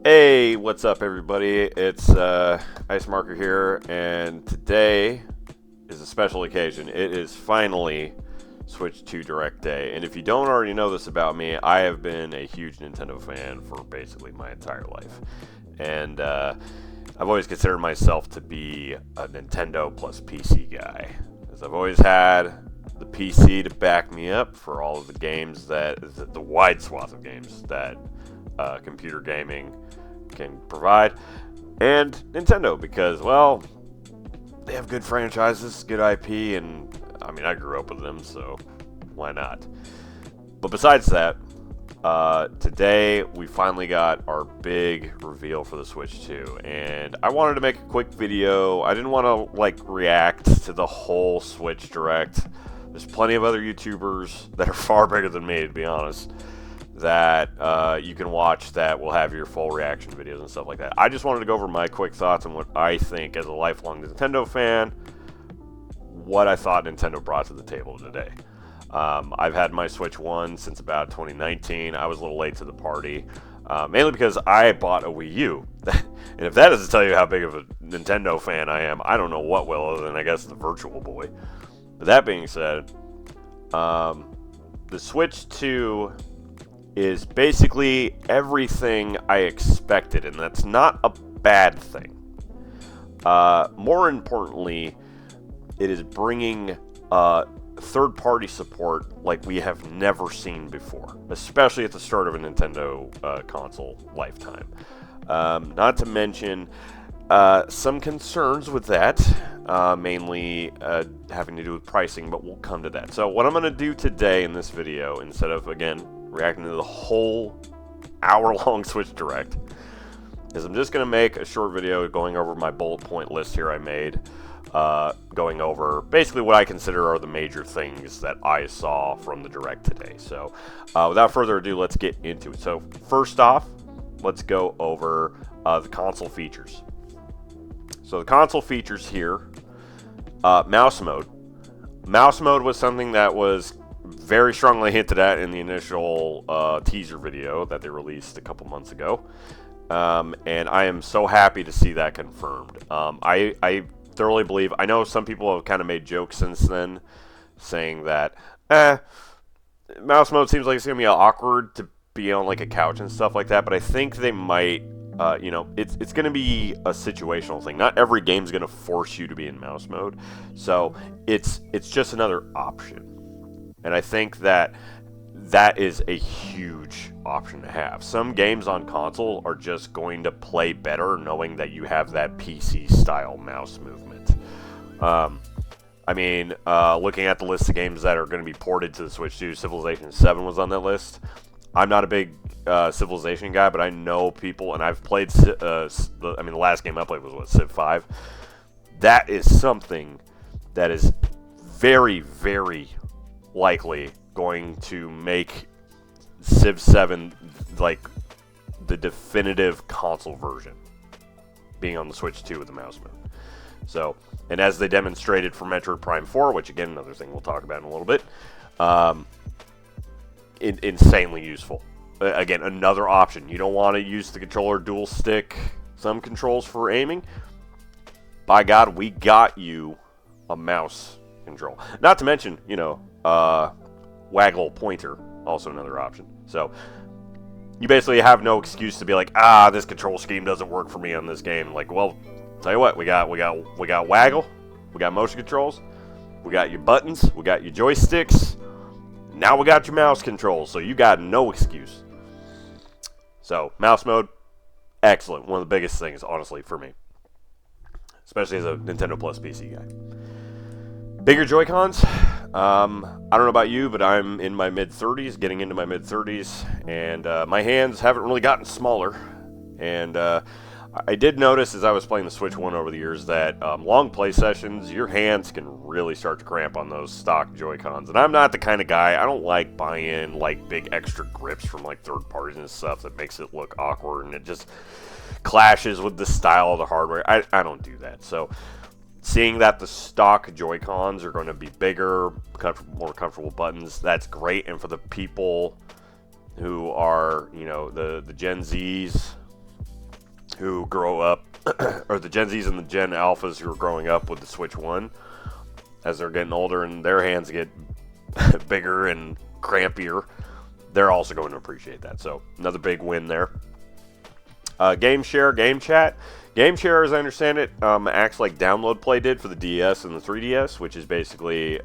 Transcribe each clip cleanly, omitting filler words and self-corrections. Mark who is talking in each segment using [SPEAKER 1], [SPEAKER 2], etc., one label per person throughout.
[SPEAKER 1] Hey, what's up, everybody? It's Ice Marker here, and today is a special occasion. It is finally Switch 2 Direct Day, and if you don't already know this about me, I have been a huge Nintendo fan for basically my entire life. And I've always considered myself to be a Nintendo plus PC guy, as I've always had the PC to back me up for all of the games the wide swath of games that computer gaming can provide, and Nintendo because, well, they have good franchises, good IP, and I mean, I grew up with them, so why not? But besides that, today we finally got our big reveal for the Switch 2, and I wanted to make a quick video. I didn't want to react to the whole Switch Direct. There's plenty of other YouTubers that are far bigger than me, to be honest, that you can watch that will have your full reaction videos and stuff like that. I just wanted to go over my quick thoughts on what I think, as a lifelong Nintendo fan, what I thought Nintendo brought to the table today. I've had my Switch 1 since about 2019. I was a little late to the party, mainly because I bought a Wii U. And if that doesn't tell you how big of a Nintendo fan I am, I don't know what will, other than, I guess, the Virtual Boy. But that being said, the Switch 2 is basically everything I expected, and that's not a bad thing. More importantly, it is bringing third-party support like we have never seen before, especially at the start of a Nintendo console lifetime. Not to mention some concerns with that, mainly having to do with pricing, but we'll come to that. So what I'm going to do today in this video, instead of, again, reacting to the whole hour-long Switch Direct, is I'm just going to make a short video going over my bullet point list here I made, going over basically what I consider are the major things that I saw from the Direct today. So without further ado, let's get into it. So first off, let's go over the console features. So the console features here, mouse mode. Mouse mode was something that was very strongly hinted at in the initial teaser video that they released a couple months ago, and I am so happy to see that confirmed. I thoroughly believe, I know some people have kind of made jokes since then, saying that, mouse mode seems like it's going to be awkward to be on like a couch and stuff like that, but I think they might, it's going to be a situational thing. Not every game's going to force you to be in mouse mode, so it's just another option. And I think that is a huge option to have. Some games on console are just going to play better knowing that you have that PC-style mouse movement. Looking at the list of games that are going to be ported to the Switch 2, Civilization 7 was on that list. I'm not a big Civilization guy, but I know people, and I've played, the last game I played was, Civ 5. That is something that is very, very likely going to make Civ 7 like the definitive console version, being on the Switch 2 with the mouse mode. So, and as they demonstrated for Metroid Prime 4, which again, another thing we'll talk about in a little bit, insanely useful. Again, another option. You don't want to use the controller dual stick thumb controls for aiming? By God, we got you a mouse control. Not to mention, waggle pointer, also another option. So you basically have no excuse to be like, this control scheme doesn't work for me on this game. Like, well, tell you what, we got waggle, we got motion controls, we got your buttons, we got your joysticks. Now we got your mouse controls, so you got no excuse. So mouse mode, excellent. One of the biggest things, honestly, for me, especially as a Nintendo Plus PC guy. Bigger Joy-Cons. I don't know about you, but I'm in my mid-30s, getting into my mid-30s, and my hands haven't really gotten smaller. And I did notice as I was playing the Switch 1 over the years that long play sessions, your hands can really start to cramp on those stock Joy-Cons. And I'm not the kind of guy, I don't like buying like big extra grips from like third parties and stuff that makes it look awkward and it just clashes with the style of the hardware. I don't do that. So seeing that the stock Joy-Cons are going to be bigger, more comfortable buttons, that's great. And for the people who are, the Gen Zs, who grow up, or the Gen Zs and the Gen Alphas who are growing up with the Switch 1, as they're getting older and their hands get bigger and crampier, they're also going to appreciate that. So another big win there. Game Share, Game Chat. Game Share, as I understand it, acts like Download Play did for the DS and the 3DS, which is basically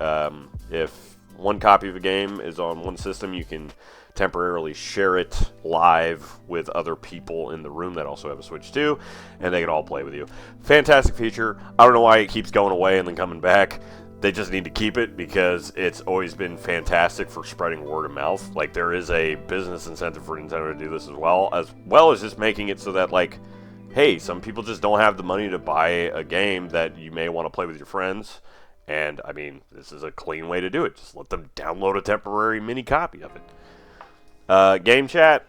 [SPEAKER 1] if one copy of a game is on one system, you can temporarily share it live with other people in the room that also have a Switch 2, and they can all play with you. Fantastic feature. I don't know why it keeps going away and then coming back. They just need to keep it because it's always been fantastic for spreading word of mouth. Like, there is a business incentive for Nintendo to do this as well as just making it so that, like, hey, some people just don't have the money to buy a game that you may want to play with your friends. And, I mean, this is a clean way to do it. Just let them download a temporary mini copy of it. Game Chat,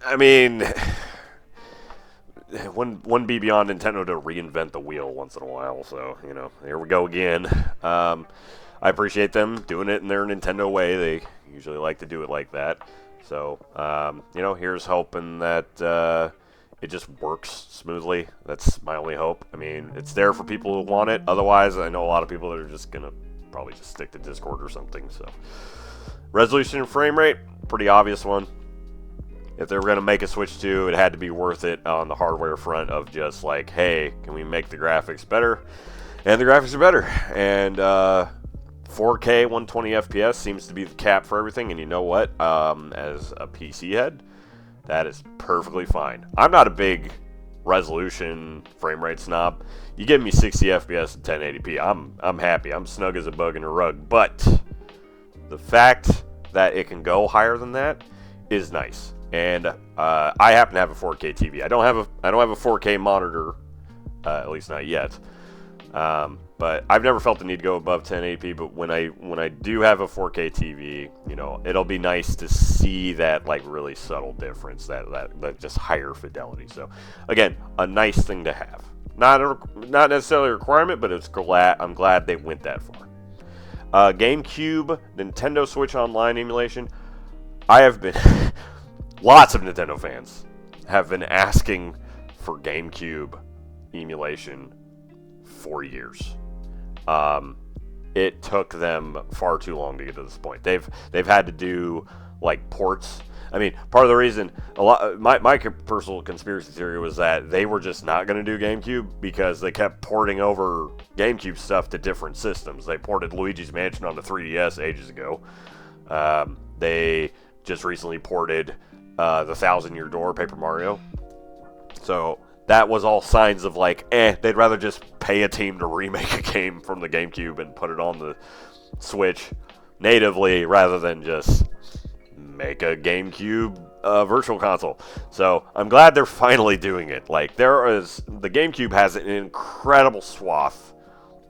[SPEAKER 1] I mean, wouldn't be beyond Nintendo to reinvent the wheel once in a while. So, you know, here we go again. I appreciate them doing it in their Nintendo way. They usually like to do it like that. So, you know, here's hoping that it just works smoothly. That's my only hope. I mean, it's there for people who want it. Otherwise, I know a lot of people that are just going to probably just stick to Discord or something. So, resolution and frame rate, pretty obvious one. If they were going to make a Switch 2, it had to be worth it on the hardware front of just like, hey, can we make the graphics better? And the graphics are better. And 4K 120 FPS seems to be the cap for everything. And you know what? As a PC head, that is perfectly fine. I'm not a big resolution frame rate snob. You give me 60 FPS and 1080p, I'm happy. I'm snug as a bug in a rug. But the fact that it can go higher than that is nice. And I happen to have a 4K TV. I don't have a 4K monitor, at least not yet. But I've never felt the need to go above 1080p. But when I do have a 4K TV, you know, it'll be nice to see that like really subtle difference, that just higher fidelity. So again, a nice thing to have. Not necessarily a requirement, but I'm glad they went that far. GameCube, Nintendo Switch Online emulation. I have been lots of Nintendo fans have been asking for GameCube emulation for years. It took them far too long to get to this point. They've had to do like ports. I mean, part of the reason my personal conspiracy theory was that they were just not going to do GameCube because they kept porting over GameCube stuff to different systems. They ported Luigi's Mansion onto 3DS ages ago. They just recently ported the Thousand Year Door, Paper Mario. So that was all signs of like, they'd rather just pay a team to remake a game from the GameCube and put it on the Switch natively rather than just make a GameCube virtual console. So I'm glad they're finally doing it. Like, the GameCube has an incredible swath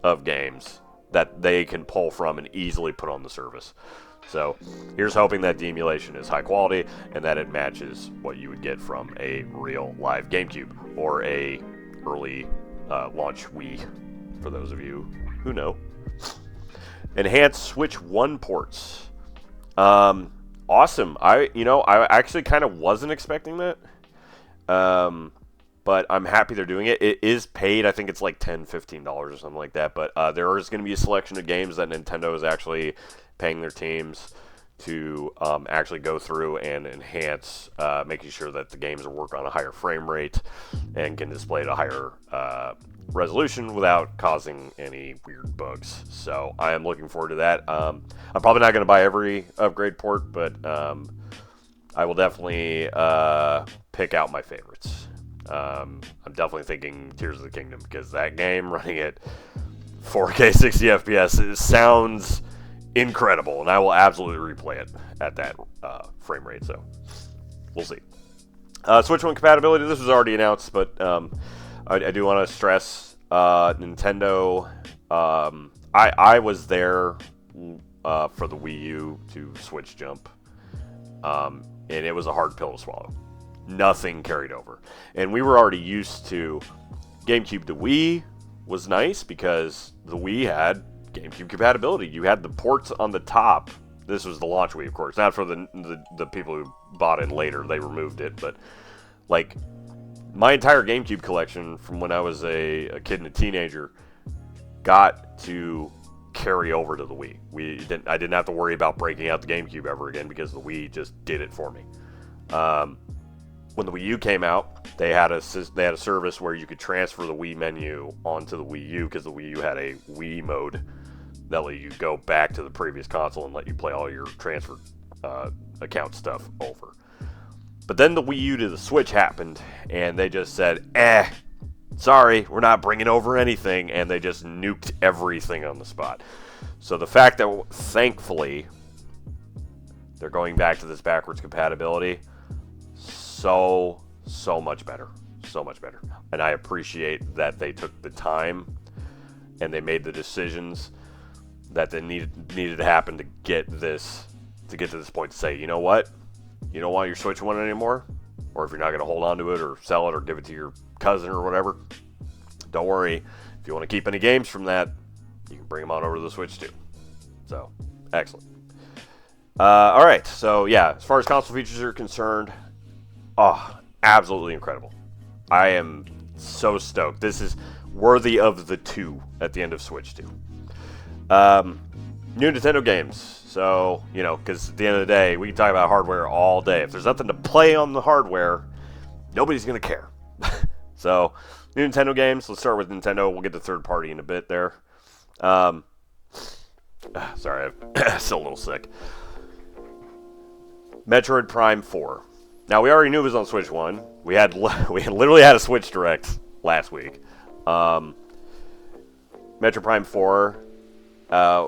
[SPEAKER 1] of games that they can pull from and easily put on the service. So here's hoping that the emulation is high quality and that it matches what you would get from a real live GameCube or a early launch Wii, for those of you who know. Enhanced Switch 1 ports. Awesome. I actually kind of wasn't expecting that. But I'm happy they're doing it. It is paid. I think it's like $10, $15 or something like that. But there is going to be a selection of games that Nintendo is actually paying their teams to actually go through and enhance, making sure that the games will work on a higher frame rate and can display at a higher resolution without causing any weird bugs. So I am looking forward to that. I'm probably not going to buy every upgrade port, but I will definitely pick out my favorites. I'm definitely thinking Tears of the Kingdom, because that game running at 4K 60 FPS sounds incredible, and I will absolutely replay it at that frame rate, so we'll see. Switch 1 compatibility, this was already announced, but I do want to stress Nintendo. I was there for the Wii U to Switch jump, and it was a hard pill to swallow. Nothing carried over. And we were already used to GameCube to Wii was nice because the Wii had GameCube compatibility. You had the ports on the top. This was the launch Wii, of course. Not for the people who bought it later. They removed it. But, like, my entire GameCube collection from when I was a kid and a teenager got to carry over to the Wii. I didn't have to worry about breaking out the GameCube ever again because the Wii just did it for me. When the Wii U came out, they had a service where you could transfer the Wii menu onto the Wii U because the Wii U had a Wii mode that let you go back to the previous console and let you play all your transfer account stuff over. But then the Wii U to the Switch happened, and they just said, sorry, we're not bringing over anything, and they just nuked everything on the spot. So the fact that, thankfully, they're going back to this backwards compatibility, so much better. So much better. And I appreciate that they took the time, and they made the decisions that they needed to happen to get to this point to say, you know what? You don't want your Switch One anymore? Or if you're not going to hold on to it or sell it or give it to your cousin or whatever, don't worry. If you want to keep any games from that, you can bring them on over to the Switch too. So, excellent. Alright, so yeah, as far as console features are concerned, absolutely incredible. I am so stoked. This is worthy of the 2 at the end of Switch 2. New Nintendo games. So, because at the end of the day, we can talk about hardware all day. If there's nothing to play on the hardware, nobody's going to care. So, new Nintendo games. Let's start with Nintendo. We'll get to third party in a bit there. Sorry, I'm still a little sick. Metroid Prime 4. Now, we already knew it was on Switch 1. We literally had a Switch Direct last week. Metroid Prime 4...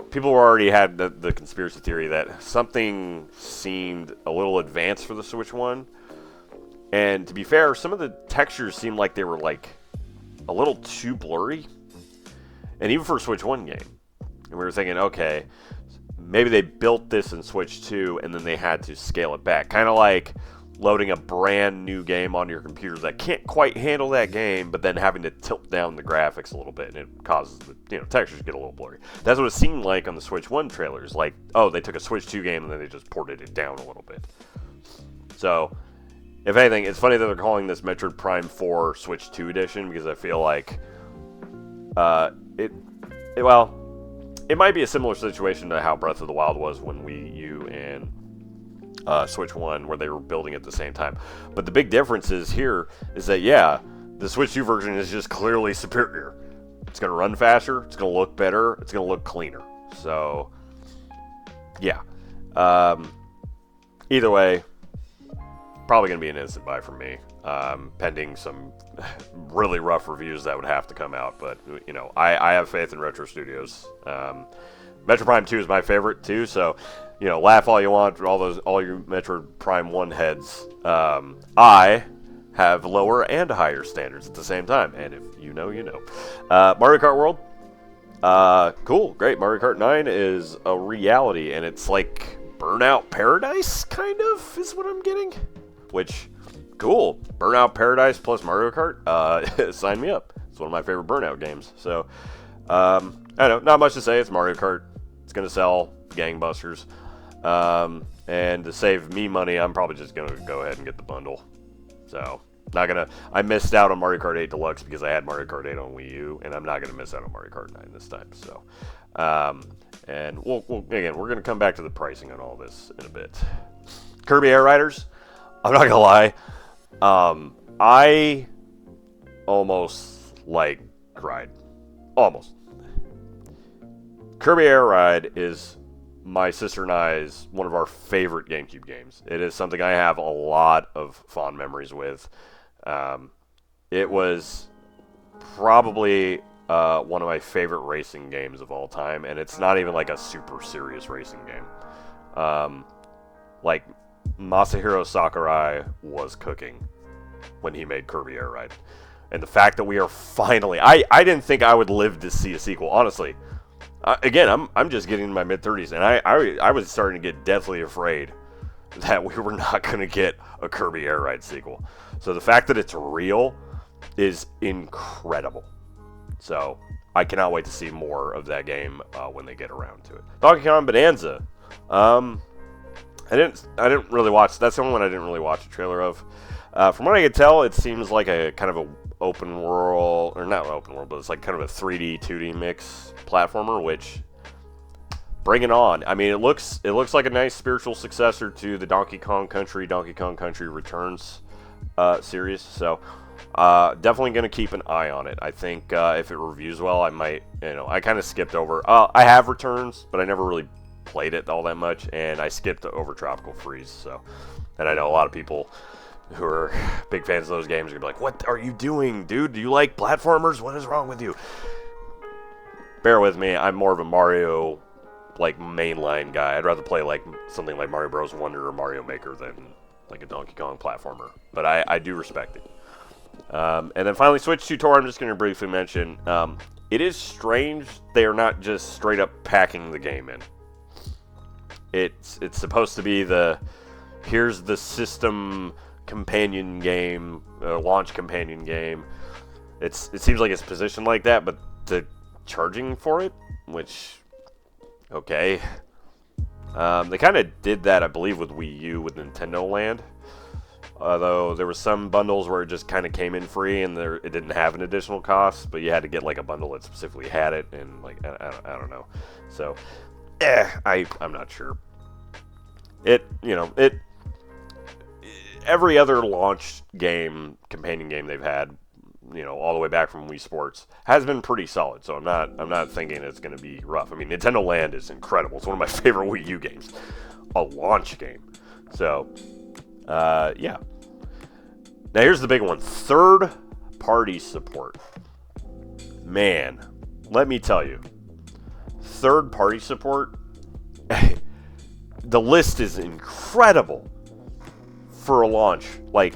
[SPEAKER 1] people already had the conspiracy theory that something seemed a little advanced for the Switch One. And to be fair, some of the textures seemed like they were like a little too blurry. And even for a Switch 1 game. And we were thinking, okay, maybe they built this in Switch 2 and then they had to scale it back. Kind of like loading a brand new game on your computer that can't quite handle that game, but then having to tilt down the graphics a little bit, and it causes the textures to get a little blurry. That's what it seemed like on the Switch 1 trailers. Like, they took a Switch 2 game and then they just ported it down a little bit. So, if anything, it's funny that they're calling this Metroid Prime 4 Switch 2 edition, because I feel like it might be a similar situation to how Breath of the Wild was when Wii U and Switch 1, where they were building at the same time. But the big difference is that, the Switch 2 version is just clearly superior. It's going to run faster, it's going to look better, it's going to look cleaner. So, yeah. Either way, probably going to be an instant buy for me, pending some really rough reviews that would have to come out. But, I have faith in Retro Studios. Metroid Prime 2 is my favorite, too, so... laugh all you want, all you Metroid Prime 1 heads. I have lower and higher standards at the same time, and if you know, you know. Mario Kart World. Cool, great. Mario Kart 9 is a reality, and it's like Burnout Paradise, kind of, is what I'm getting. Which, cool. Burnout Paradise plus Mario Kart, sign me up. It's one of my favorite Burnout games. So, I don't know, not much to say. It's Mario Kart. It's going to sell gangbusters. And to save me money, I'm probably just going to go ahead and get the bundle. So, I missed out on Mario Kart 8 Deluxe because I had Mario Kart 8 on Wii U, and I'm not going to miss out on Mario Kart 9 this time. So, and we're going to come back to the pricing on all this in a bit. Kirby Air Riders, I'm not going to lie, I almost cried. Almost. Kirby Air Ride is my sister and I's one of our favorite GameCube games. It is something I have a lot of fond memories with. It was probably one of my favorite racing games of all time, and it's not even like a super serious racing game. Masahiro Sakurai was cooking when he made Kirby Air Ride. And the fact that we are finally... I didn't think I would live to see a sequel, honestly. Again, I'm just getting in my mid-30s, and I was starting to get deathly afraid that we were not going to get a Kirby Air Ride sequel. So the fact that it's real is incredible. So I cannot wait to see more of that game when they get around to it. Donkey Kong Bonanza. I didn't really watch. That's the only one I didn't really watch a trailer of. From what I could tell, it seems like a kind of a open world, or not open world, but it's like kind of a 3D, 2D mix platformer. Which, bring it on! I mean, it looks like a nice spiritual successor to the Donkey Kong Country Returns series. So. Definitely going to keep an eye on it. I think if it reviews well, I might, I kind of skipped over. I have Returns, but I never really played it all that much, and I skipped over Tropical Freeze. So, and I know a lot of people who are big fans of those games are going to be like, what are you doing, dude? Do you like platformers? What is wrong with you? Bear with me. I'm more of a Mario, like, mainline guy. I'd rather play, like, something like Mario Bros. Wonder or Mario Maker than, like, a Donkey Kong platformer. But I do respect it. And then finally, Switch 2 Tour, I'm just going to briefly mention, it is strange they are not just straight up packing the game in. It's supposed to be here's the system companion game, launch companion game. It seems like it's positioned like that, but the charging for it, which, okay. They kind of did that, I believe, with Wii U, with Nintendo Land. Although there were some bundles where it just kind of came in free and it didn't have an additional cost, but you had to get like a bundle that specifically had it, and like I don't know. So, I'm not sure. Every other launch game, companion game they've had, all the way back from Wii Sports, has been pretty solid. So I'm not thinking it's going to be rough. I mean, Nintendo Land is incredible. It's one of my favorite Wii U games, a launch game. So, yeah. Now here's the big one: third-party support. Man, let me tell you, third-party support. The list is incredible for a launch. Like,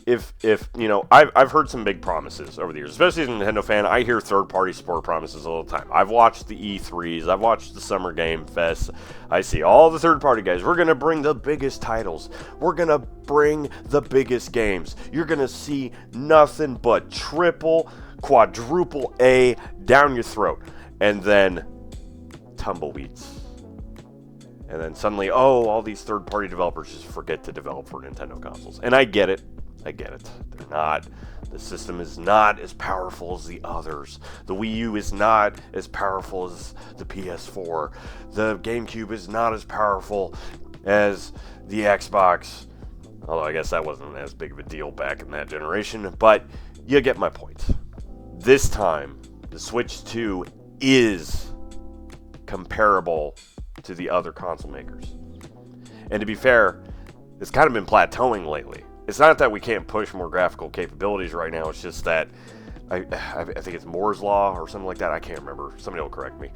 [SPEAKER 1] if I've heard some big promises over the years, especially as a Nintendo fan. I hear third-party support promises all the time. I've watched the E3s, I've watched the Summer Game Fest. I see all the third-party guys. We're gonna bring the biggest titles. We're gonna bring the biggest games. You're gonna see nothing but triple, quadruple A down your throat, and then tumbleweeds. And then suddenly, all these third-party developers just forget to develop for Nintendo consoles. And I get it. They're not. The system is not as powerful as the others. The Wii U is not as powerful as the PS4. The GameCube is not as powerful as the Xbox. Although I guess that wasn't as big of a deal back in that generation. But you get my point. This time, the Switch 2 is comparable to the other console makers. And to be fair, it's kind of been plateauing lately. It's not that we can't push more graphical capabilities right now. It's just that I think it's Moore's Law or something like that. I can't remember. Somebody will correct me.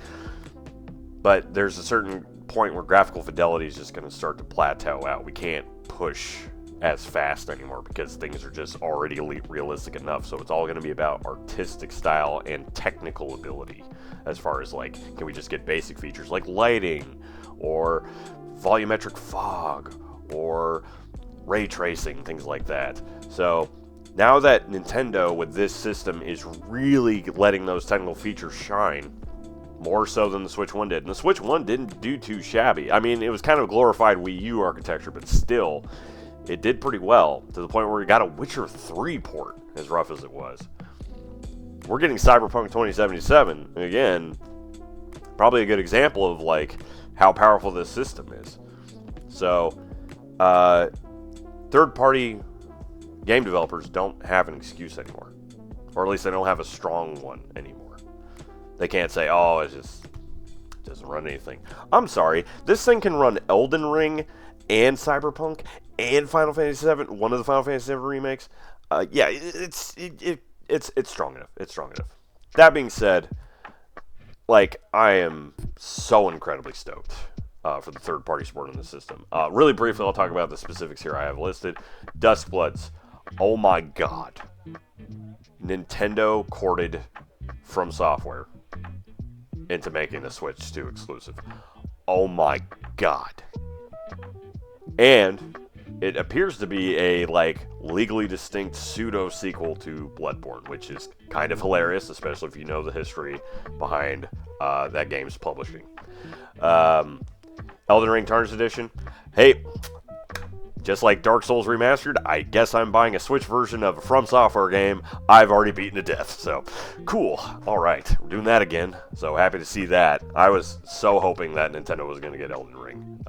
[SPEAKER 1] But there's a certain point where graphical fidelity is just going to start to plateau out. We can't push as fast anymore because things are just already realistic enough. So it's all going to be about artistic style and technical ability, as far as like, can we just get basic features like lighting or volumetric fog or ray tracing, things like that. So now that Nintendo with this system is really letting those technical features shine, more so than the Switch 1 did. And the Switch 1 didn't do too shabby. I mean, it was kind of a glorified Wii U architecture, but still, it did pretty well, to the point where we got a Witcher 3 port, as rough as it was. We're getting Cyberpunk 2077, again, probably a good example of like how powerful this system is. So, third-party game developers don't have an excuse anymore. Or at least they don't have a strong one anymore. They can't say, it doesn't run anything. I'm sorry, this thing can run Elden Ring and Cyberpunk and Final Fantasy VII, one of the Final Fantasy VII remakes. Yeah, it's strong enough. It's strong enough. That being said, like, I am so incredibly stoked for the third-party support in the system. Really briefly, I'll talk about the specifics here I have listed. Duskbloods. Oh my god. Nintendo courted From Software into making the Switch 2 exclusive. Oh my god. And it appears to be a, like, legally distinct pseudo-sequel to Bloodborne, which is kind of hilarious, especially if you know the history behind that game's publishing. Elden Ring Tarnished Edition. Hey, just like Dark Souls Remastered, I guess I'm buying a Switch version of a From Software game I've already beaten to death. So, cool. All right, we're doing that again. So happy to see that. I was so hoping that Nintendo was going to get Elden Ring.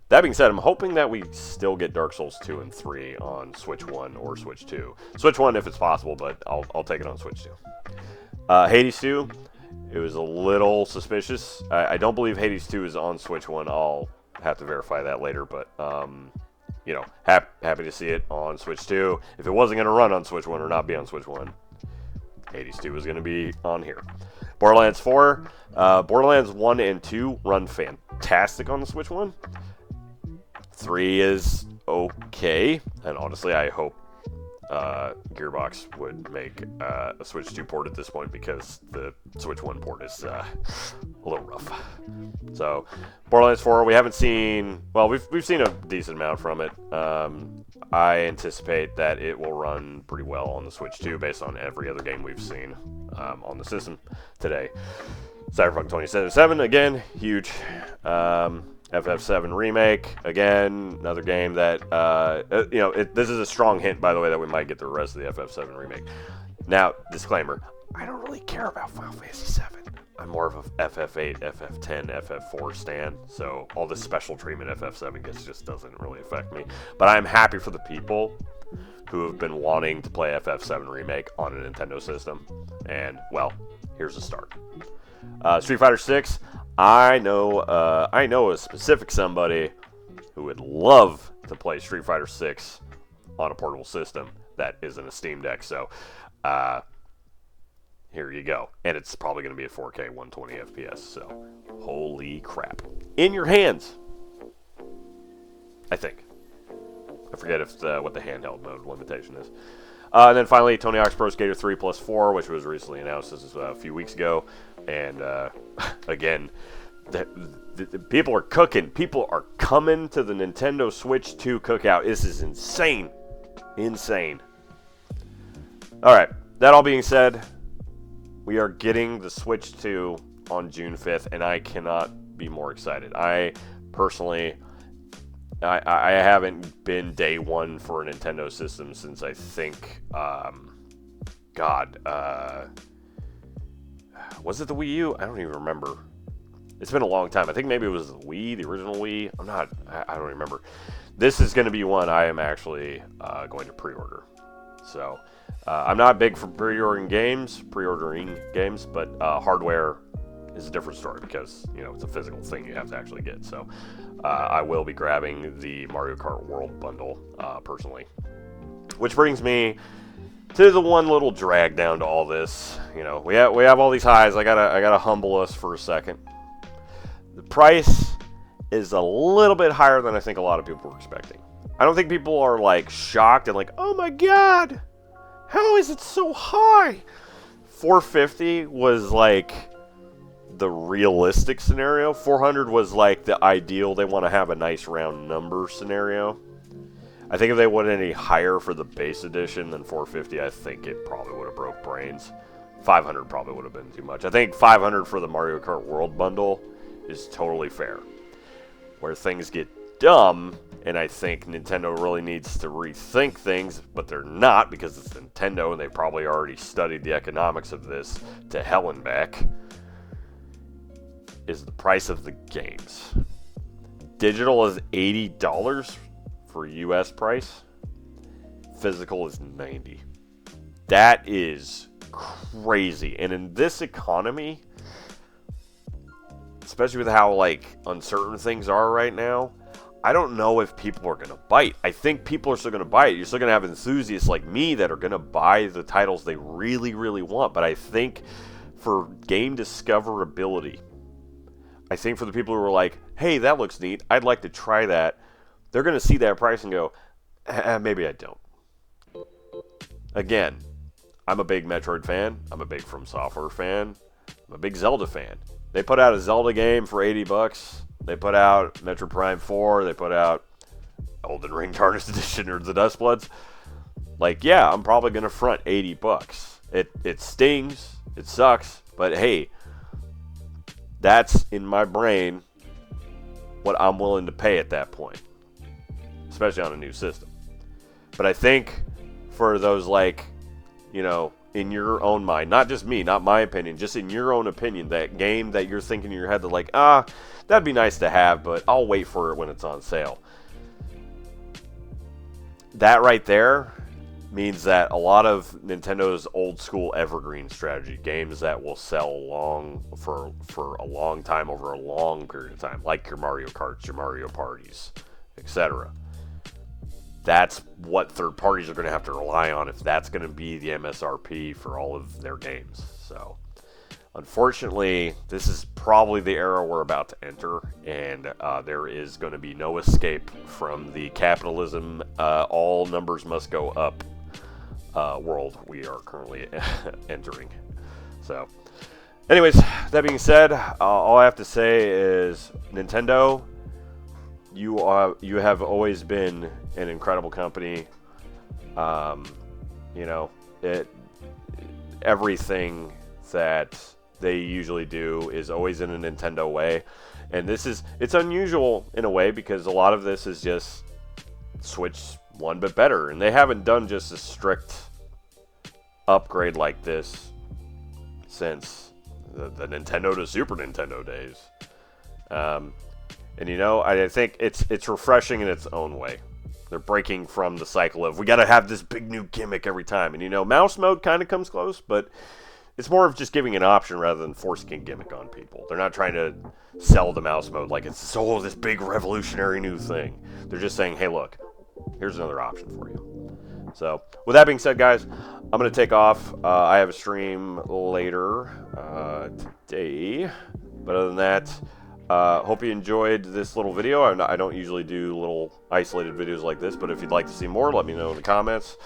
[SPEAKER 1] That being said, I'm hoping that we still get Dark Souls 2 and 3 on Switch 1 or Switch 2. Switch 1 if it's possible, but I'll take it on Switch 2. Hades 2, it was a little suspicious. I don't believe Hades 2 is on Switch 1. I'll have to verify that later, but you know, happy to see it on Switch 2. If it wasn't going to run on Switch 1 or not be on Switch 1, Hades 2 is going to be on here. Borderlands 4, Borderlands 1 and 2 run fantastic on the Switch 1. 3 is okay, and honestly, I hope Gearbox would make a Switch 2 port at this point, because the Switch 1 port is a little rough. So, Borderlands 4, we haven't seen... Well, we've seen a decent amount from it. I anticipate that it will run pretty well on the Switch 2, based on every other game we've seen on the system today. Cyberpunk 2077, again, huge. FF7 Remake, again, another game that, you know, this is a strong hint, by the way, that we might get the rest of the FF7 Remake. Now, disclaimer, I don't really care about Final Fantasy VII. I'm more of a FF8, FF10, FF4 stan, so all this special treatment FF7 gets just doesn't really affect me. But I'm happy for the people who have been wanting to play FF7 Remake on a Nintendo system, and, well, here's a start. Street Fighter 6, I know a specific somebody who would love to play Street Fighter 6 on a portable system that isn't a Steam Deck. So, here you go. And it's probably going to be at 4K 120 FPS. So, holy crap. In your hands, I think. I forget what the handheld mode limitation is. And then finally, Tony Hawk's Pro Skater 3 plus 4, which was recently announced. This is a few weeks ago. And again, the people are cooking. People are coming to the Nintendo Switch 2 cookout. This is insane. Insane. All right. That all being said, we are getting the Switch 2 on June 5th, and I cannot be more excited. I personally... I haven't been day one for a Nintendo system since I think, was it the Wii U? I don't even remember. It's been a long time. I think maybe it was the Wii, the original Wii. I don't remember. This is going to be one I am actually going to pre-order. So, I'm not big for pre-ordering games, but hardware is a different story, because, you know, it's a physical thing you have to actually get. So, I will be grabbing the Mario Kart World bundle, personally. Which brings me to the one little drag down to all this. You know, we have all these highs. I gotta humble us for a second. The price is a little bit higher than I think a lot of people were expecting. I don't think people are like shocked and like, oh my god, how is it so high? $450 was like the realistic scenario. $400 was like the ideal. They want to have a nice round number scenario. I think if they went any higher for the base edition than $450, I think it probably would have broke brains. $500 probably would have been too much. I think $500 for the Mario Kart World bundle is totally fair. Where things get dumb, and I think Nintendo really needs to rethink things, but they're not, because it's Nintendo and they probably already studied the economics of this to hell and back, is the price of the games. Digital is $80 for US price. Physical is $90. That is crazy. And in this economy, especially with how like uncertain things are right now, I don't know if people are going to bite. I think people are still going to buy it. You're still going to have enthusiasts like me that are going to buy the titles they really, really want. But I think for game discoverability, I think for the people who are like, hey, that looks neat, I'd like to try that, they're going to see that price and go, maybe I don't. Again, I'm a big Metroid fan. I'm a big From Software fan. I'm a big Zelda fan. They put out a Zelda game for $80. They put out Metroid Prime 4. They put out Elden Ring Tarnished Edition or the Dustbloods. Like, yeah, I'm probably going to front $80. It stings. It sucks. But hey, that's in my brain what I'm willing to pay at that point, especially on a new system. But I think for those, like, you know, in your own mind, not just me, not my opinion, just in your own opinion, that game that you're thinking in your head that, like, that'd be nice to have, but I'll wait for it when it's on sale. That right there means that a lot of Nintendo's old school evergreen strategy, games that will sell for a long time, over a long period of time, like your Mario Karts, your Mario Parties, etc. That's what third parties are going to have to rely on if that's going to be the MSRP for all of their games. So, unfortunately, this is probably the era we're about to enter, and there is going to be no escape from the capitalism, all numbers must go up world we are currently entering. So, anyways, that being said, all I have to say is Nintendo, you have always been an incredible company. You know, everything that they usually do is always in a Nintendo way, and it's unusual in a way because a lot of this is just Switch one bit better, and they haven't done just a strict upgrade like this since the Nintendo to Super Nintendo days. And you know, I think it's refreshing in its own way. They're breaking from the cycle of we got to have this big new gimmick every time. And you know, mouse mode kind of comes close, but it's more of just giving an option rather than forcing a gimmick on people. They're not trying to sell the mouse mode like it's this big revolutionary new thing. They're just saying, hey, look, here's another option for you. So, with that being said, guys, I'm going to take off. I have a stream later today. But other than that, hope you enjoyed this little video. I don't usually do little isolated videos like this, but if you'd like to see more, let me know in the comments.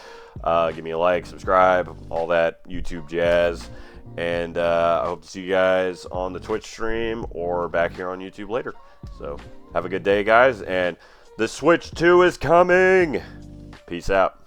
[SPEAKER 1] Give me a like, subscribe, all that YouTube jazz. And I hope to see you guys on the Twitch stream or back here on YouTube later. So, have a good day, guys. And the Switch 2 is coming. Peace out.